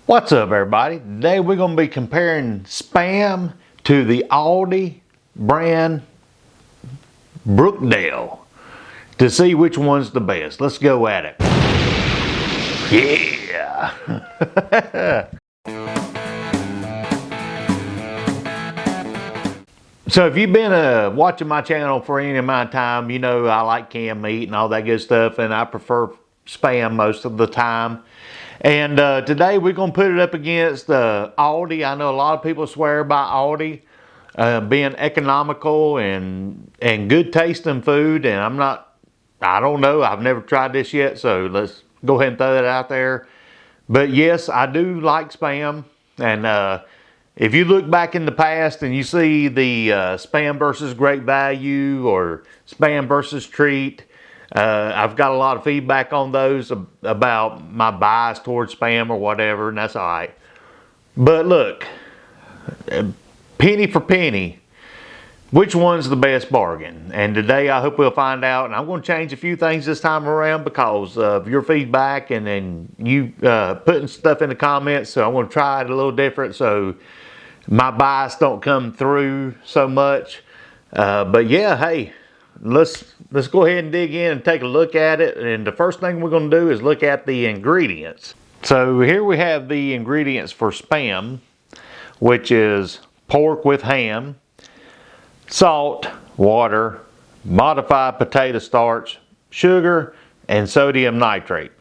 What's up, everybody? Today we're going to be comparing Spam to the Aldi brand Brookdale to see which one's the best. Let's go at it. Yeah! So if you've been watching my channel for any amount of time, you know I like canned meat and all that good stuff, and I prefer Spam most of the time. And today we're going to put it up against Aldi. I know a lot of people swear by Aldi being economical and good tasting food, and I don't know, I've never tried this yet, so let's go ahead and throw that out there. But yes, I do like Spam, and if you look back in the past and you see the Spam versus Great Value or Spam versus Treat, I've got a lot of feedback on those about my bias towards Spam or whatever, and that's all right. But look, penny for penny, which one's the best bargain? And today I hope we'll find out, and I'm going to change a few things this time around because of your feedback and then you putting stuff in the comments, so I'm going to try it a little different so my bias don't come through so much. But yeah, hey, let's go ahead and dig in and take a look at it. And the first thing we're going to do is look at the ingredients. So here we have the ingredients for Spam, which is pork with ham, salt, water, modified potato starch, sugar, and sodium nitrate.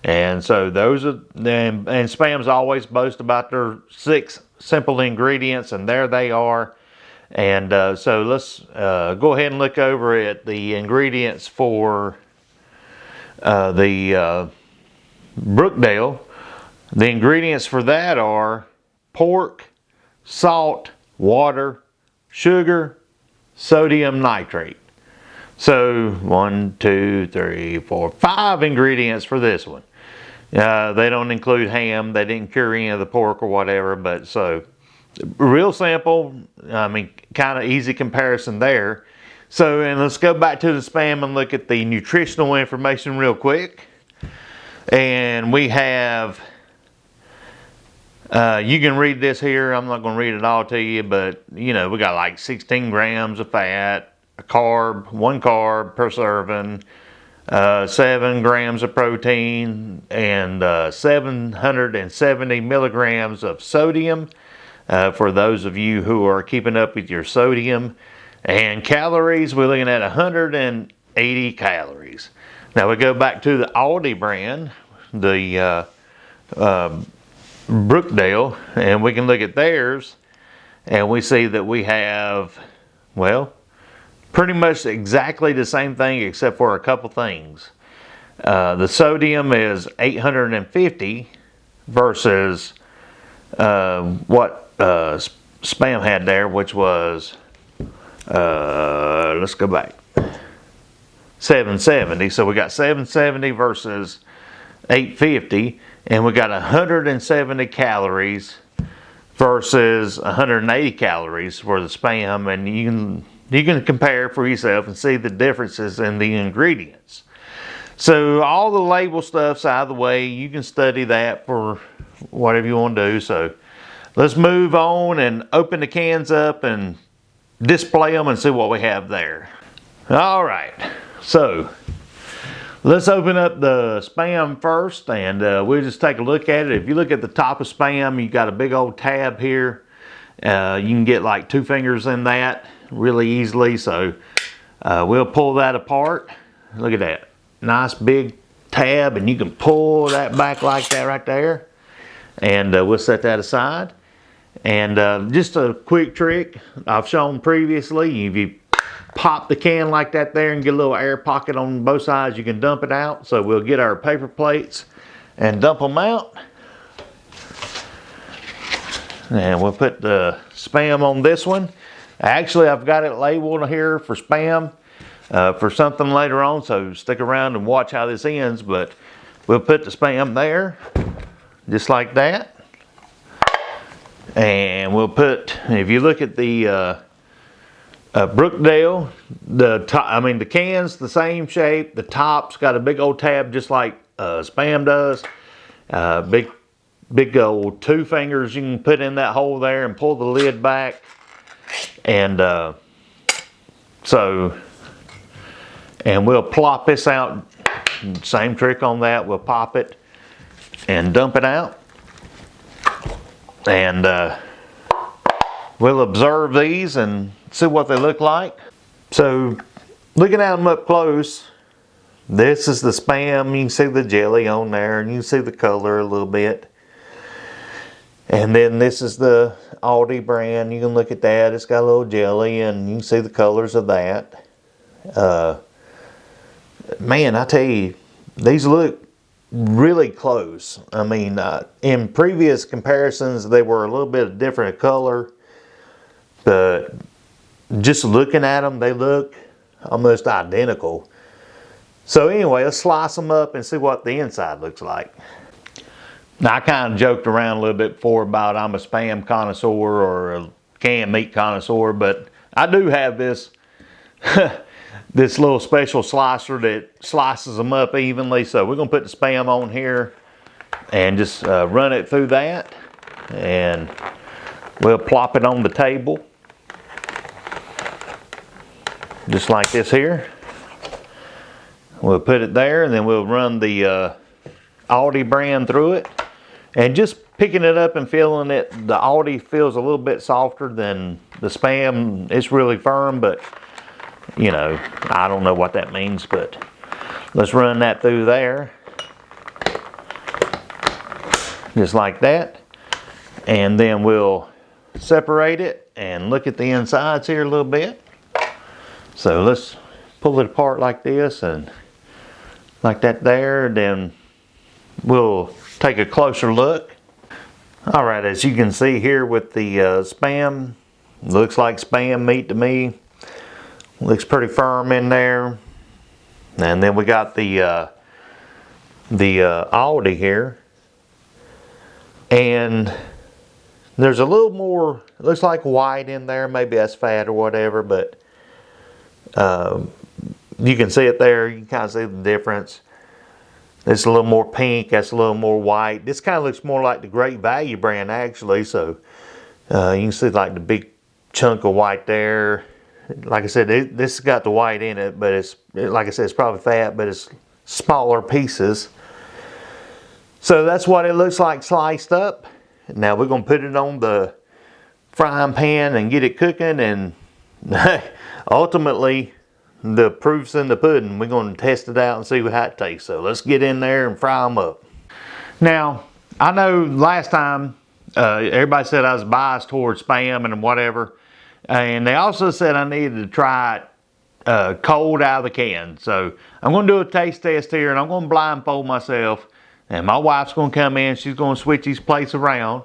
And so those are, and Spam's always boast about their 6 simple ingredients, and there they are. And so let's go ahead and look over at the ingredients for the Brookdale. The ingredients for that are pork, salt, water, sugar, sodium nitrate. So 1, 2, 3, 4, 5 ingredients for this one. They don't include ham. They didn't cure any of the pork or whatever, but so real simple. I mean, kind of easy comparison there. So, and let's go back to the Spam and look at the nutritional information real quick. And we have, you can read this here. I'm not going to read it all to you, but you know, we got like 16 grams of fat, one carb per serving, 7 grams of protein, and 770 milligrams of sodium for those of you who are keeping up with your sodium. And calories, we're looking at 180 calories. Now we go back to the Aldi brand, the Brookdale, and we can look at theirs, and we see that we have, well, pretty much exactly the same thing except for a couple things. The sodium is 850 versus what Spam had there, which was, let's go back, 770. So we got 770 versus 850, and we got 170 calories versus 180 calories for the Spam, and you can compare for yourself and see the differences in the ingredients. So all the label stuff's out of the way. You can study that for whatever you want to do. So let's move on and open the cans up and display them and see what we have there. All right, so let's open up the Spam first, and we'll just take a look at it. If you look at the top of Spam, you got a big old tab here. You can get like 2 fingers in that really easily, so we'll pull that apart. Look at that nice big tab, and you can pull that back like that right there, and we'll set that aside. And just a quick trick I've shown previously, if you pop the can like that there and get a little air pocket on both sides, you can dump it out. So we'll get our paper plates and dump them out. And we'll put the Spam on this one. Actually, I've got it labeled here for Spam for something later on, so stick around and watch how this ends. But we'll put the Spam there, just like that. And we'll put, if you look at the Brookdale, the can's the same shape. The top's got a big old tab just like Spam does. Big big old 2 fingers you can put in that hole there and pull the lid back. And and we'll plop this out. Same trick on that. We'll pop it and dump it out. And we'll observe these and see what they look like. So looking at them up close, this is the Spam. You can see the jelly on there and you can see the color a little bit. And then this is the Aldi brand. You can look at that. It's got a little jelly and you can see the colors of that. Man, I tell you, these look really close. I mean, in previous comparisons, they were a little bit different color, but just looking at them, they look almost identical. So anyway, let's slice them up and see what the inside looks like. Now, I kind of joked around a little bit before about I'm a Spam connoisseur or a canned meat connoisseur, but I do have this this little special slicer that slices them up evenly. So we're gonna put the Spam on here and just run it through that, and we'll plop it on the table just like this here. We'll put it there, and then we'll run the Aldi brand through it. And just picking it up and feeling it, the Aldi feels a little bit softer than the Spam. It's really firm, but you know, I don't know what that means, but let's run that through there. Just like that. And then we'll separate it and look at the insides here a little bit. So let's pull it apart like this and like that there. Then we'll take a closer look. All right, as you can see here with the Spam, looks like Spam meat to me. Looks pretty firm in there. And then we got the Aldi here. And there's a little more, it looks like white in there. Maybe that's fat or whatever, but you can see it there. You can kind of see the difference. It's a little more pink. That's a little more white. This kind of looks more like the Great Value brand actually. So you can see like the big chunk of white there. Like I said, this has got the white in it, but it's, like I said, it's probably fat, but it's smaller pieces. So that's what it looks like sliced up. Now we're going to put it on the frying pan and get it cooking, and ultimately the proof's in the pudding. We're going to test it out and see how it tastes. So let's get in there and fry them up. Now, I know last time everybody said I was biased towards Spam and whatever. And they also said I needed to try it cold out of the can. So I'm going to do a taste test here, and I'm going to blindfold myself. And my wife's going to come in. She's going to switch these plates around.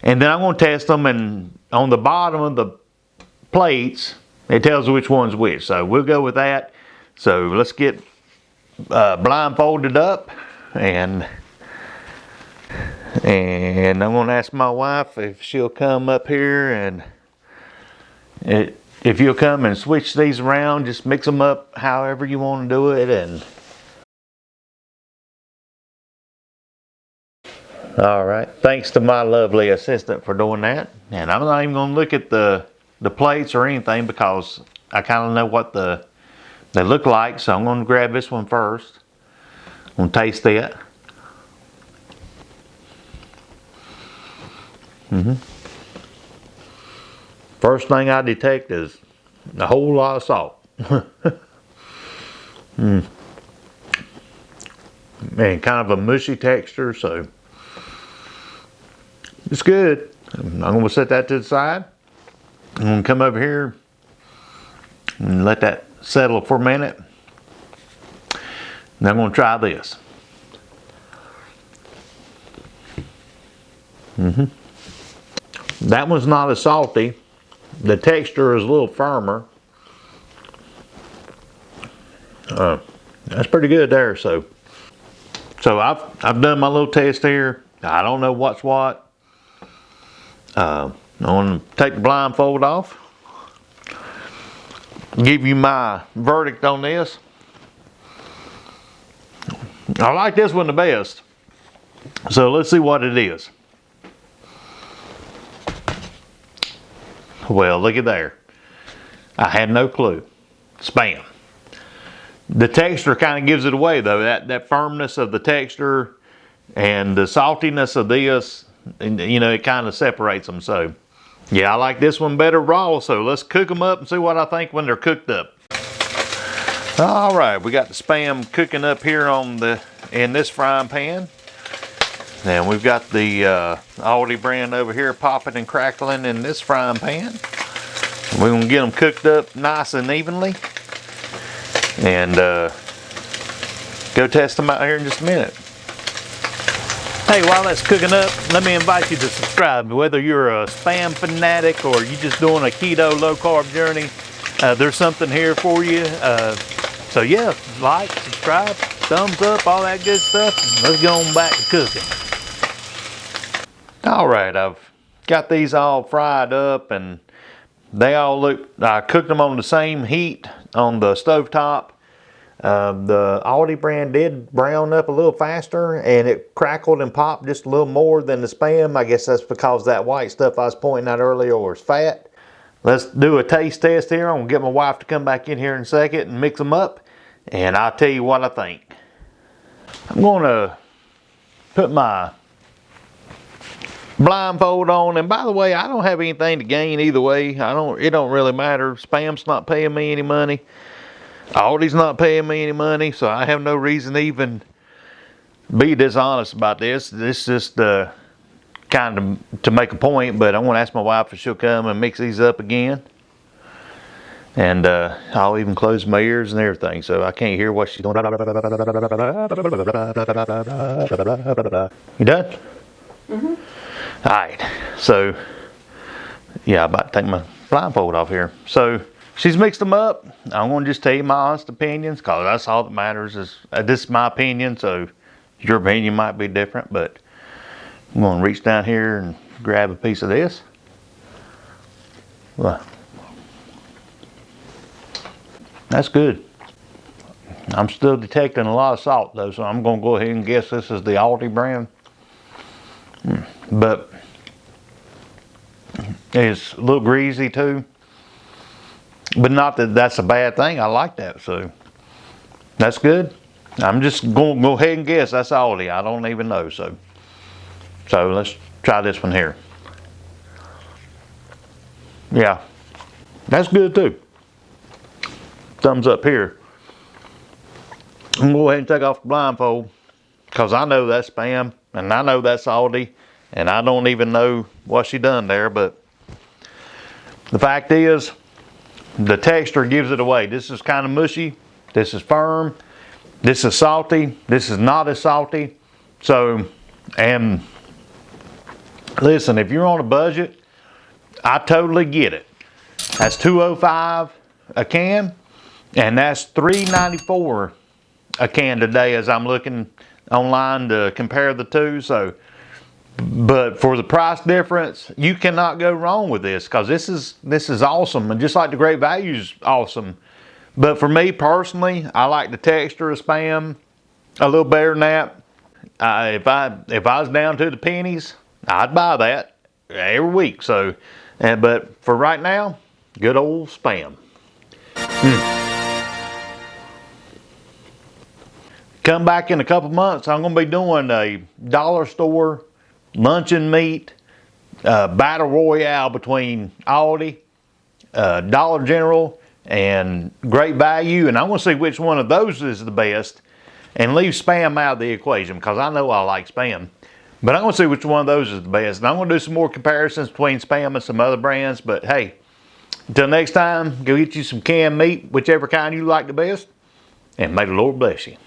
And then I'm going to test them. And on the bottom of the plates, it tells which one's which. So we'll go with that. So let's get blindfolded up. And I'm going to ask my wife if she'll come up here and... if you'll come and switch these around, just mix them up however you want to do it. And all right, thanks to my lovely assistant for doing that. And I'm not even going to look at the plates or anything because I kind of know what they look like. So I'm going to grab this one first. I'm going to taste it. First thing I detect is a whole lot of salt. Man, kind of a mushy texture, so it's good. I'm going to set that to the side. I'm going to come over here and let that settle for a minute. And I'm going to try this. That one's not as salty. The texture is a little firmer. That's pretty good there. So I've done my little test here. I don't know what's what. I'm going to take the blindfold off. Give you my verdict on this. I like this one the best. So let's see what it is. Well, look at there. I had no clue. Spam. The texture kind of gives it away though. That firmness of the texture and the saltiness of this, and, you know, it kind of separates them. So yeah, I like this one better raw. So let's cook them up and see what I think when they're cooked up. All right, we got the Spam cooking up here in this frying pan. And we've got the Aldi brand over here popping and crackling in this frying pan. We're gonna get them cooked up nice and evenly, and go test them out here in just a minute. Hey, while that's cooking up, let me invite you to subscribe. Whether you're a Spam fanatic or you just doing a keto low carb journey, there's something here for you. So yeah, like, subscribe, thumbs up, all that good stuff. Let's go on back to cooking. All right, I've got these all fried up and they all look, I cooked them on the same heat on the stovetop. The Aldi brand did brown up a little faster and it crackled and popped just a little more than the Spam. I guess that's because that white stuff I was pointing out earlier was fat. Let's do a taste test here. I'm gonna get my wife to come back in here in a second and mix them up, and I'll tell you what I think. I'm gonna put my blindfold on, and by the way, I don't have anything to gain either way. It don't really matter. Spam's not paying me any money. Aldi's not paying me any money, so I have no reason to even be dishonest about this. This is just kind of to make a point, but I want to ask my wife if she'll come and mix these up again. And I'll even close my ears and everything, so I can't hear what she's doing. You done? Mm-hmm. All right, so yeah, I'm about to take my blindfold off here. So she's mixed them up. I'm going to just tell you my honest opinions, because that's all that matters. Is this is my opinion, so your opinion might be different, but I'm going to reach down here and grab a piece of this. Well, that's good. I'm still detecting a lot of salt though, so I'm going to go ahead and guess this is the Aldi brand. But it's a little greasy too. But not that that's a bad thing. I like that, so that's good. I'm just going to go ahead and guess that's Aldi. I don't even know, so let's try this one here. Yeah, that's good too. Thumbs up here. I'm going to go ahead and take off the blindfold, because I know that's Spam and I know that's Aldi, and I don't even know what she done there, but the fact is the texture gives it away. This is kind of mushy, this is firm, this is salty, this is not as salty. So, and listen, if you're on a budget, I totally get it. That's $2.05 a can, and that's $3.94 a can today as I'm looking online to compare the two. So, but for the price difference, you cannot go wrong with this, because this is awesome, and just like the Great Value's awesome. But for me personally, I like the texture of Spam a little better than that. If I was down to the pennies, I'd buy that every week. So, but for right now, good old Spam. Come back in a couple months, I'm going to be doing a dollar store luncheon meat battle royale between Aldi, Dollar General, and Great Value, and I want to see which one of those is the best, and leave Spam out of the equation, because I know I like Spam. But I'm going to see which one of those is the best, and I'm going to do some more comparisons between Spam and some other brands. But hey, until next time, go get you some canned meat, whichever kind you like the best, and may the Lord bless you.